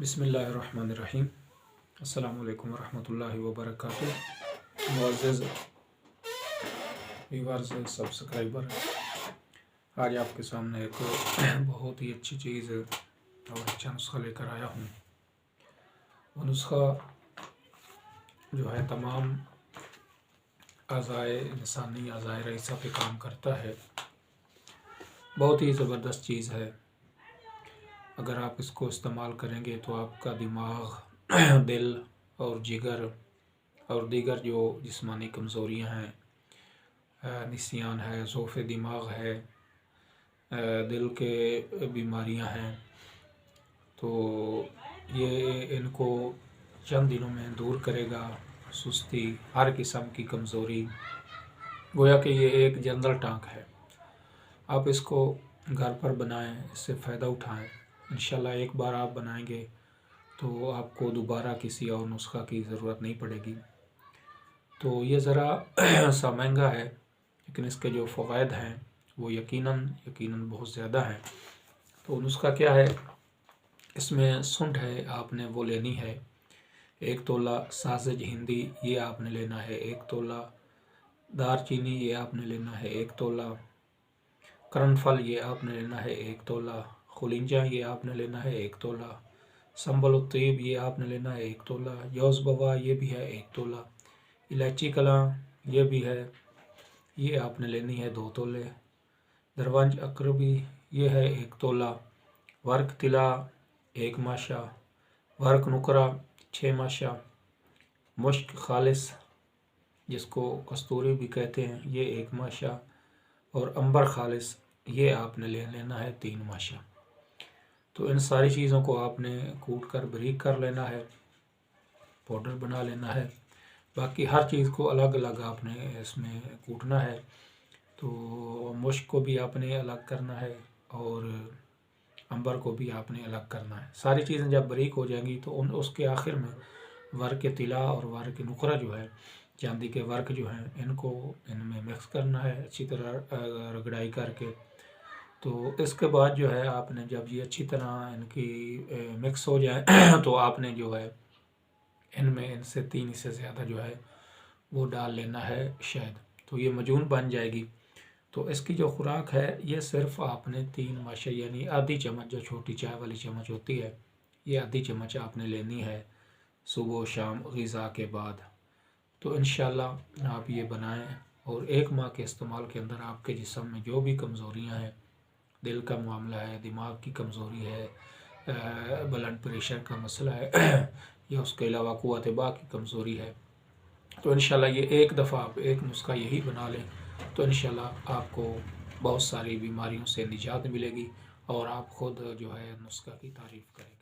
بسم اللہ الرحمن الرحیم۔ السلام علیکم ورحمۃ اللہ وبرکاتہ۔ معزز ویورز، سبسکرائبر، آج آپ کے سامنے ایک بہت ہی اچھی چیز اور اچھا نسخہ لے کر آیا ہوں۔ وہ نسخہ جو ہے تمام اعضائے انسانی، اعضائے رئیسہ پہ کام کرتا ہے۔ بہت ہی زبردست چیز ہے۔ اگر آپ اس کو استعمال کریں گے تو آپ کا دماغ، دل اور جگر اور دیگر جو جسمانی کمزوریاں ہیں، نسیان ہے، ضعف دماغ ہے، دل کے بیماریاں ہیں، تو یہ ان کو چند دنوں میں دور کرے گا۔ سستی، ہر قسم کی کمزوری، گویا کہ یہ ایک جنرل ٹانک ہے۔ آپ اس کو گھر پر بنائیں، اس سے فائدہ اٹھائیں۔ انشاءاللہ ایک بار آپ بنائیں گے تو آپ کو دوبارہ کسی اور نسخہ کی ضرورت نہیں پڑے گی۔ تو یہ ذرا سا مہنگا ہے، لیکن اس کے جو فوائد ہیں وہ یقیناً بہت زیادہ ہیں۔ تو نسخہ کیا ہے؟ اس میں سنڈ ہے، آپ نے وہ لینی ہے 1 تولہ، ساسج ہندی یہ آپ نے لینا ہے 1 تولہ، دار چینی یہ آپ نے لینا ہے 1 تولہ، کرن پھل یہ آپ نے لینا ہے 1 تولہ، خلنجہ یہ آپ نے لینا ہے 1 تولہ، سنبل الطیب یہ آپ نے لینا ہے 1 تولہ، یوز بوا یہ بھی ہے 1 تولہ، الائچی کلاں یہ بھی ہے، یہ آپ نے لینی ہے 2 تولے، دروانج اقربی یہ ہے 1 تولہ، ورق طلا 1 ماشا، ورق نکرہ 6 ماشا، مشک خالص جس کو کستوری بھی کہتے ہیں یہ 1 ماشا، اور عنبر خالص یہ آپ نے لینا ہے 3 ماشا۔ تو ان ساری چیزوں کو آپ نے کوٹ کر بریک کر لینا ہے، پاؤڈر بنا لینا ہے۔ باقی ہر چیز کو الگ الگ آپ نے اس میں کوٹنا ہے۔ تو مشک کو بھی آپ نے الگ کرنا ہے اور عنبر کو بھی آپ نے الگ کرنا ہے۔ ساری چیزیں جب بریک ہو جائیں گی تو اس کے آخر میں ورق طلا اور ورق نقرہ جو ہے، چاندی کے ورق جو ہیں، ان میں مکس کرنا ہے اچھی طرح رگڑائی کر کے۔ تو اس کے بعد جو ہے آپ نے جب یہ اچھی طرح ان کی مکس ہو جائے تو آپ نے جو ہے ان سے 3 سے زیادہ جو ہے وہ ڈال لینا ہے شہد، تو یہ معجون بن جائے گی۔ تو اس کی جو خوراک ہے یہ صرف آپ نے 3 ماشا یعنی آدھی چمچ، جو چھوٹی چائے والی چمچ ہوتی ہے، یہ آدھی چمچ آپ نے لینی ہے صبح و شام غذا کے بعد۔ تو انشاءاللہ آپ یہ بنائیں اور 1 ماہ کے استعمال کے اندر آپ کے جسم میں جو بھی کمزوریاں ہیں، دل کا معاملہ ہے، دماغ کی کمزوری ہے، بلڈ پریشر کا مسئلہ ہے یا اس کے علاوہ قوت باہ کی کمزوری ہے، تو انشاءاللہ یہ ایک دفعہ آپ ایک نسخہ یہی بنا لیں تو انشاءاللہ آپ کو بہت ساری بیماریوں سے نجات ملے گی اور آپ خود جو ہے نسخہ کی تعریف کریں گے۔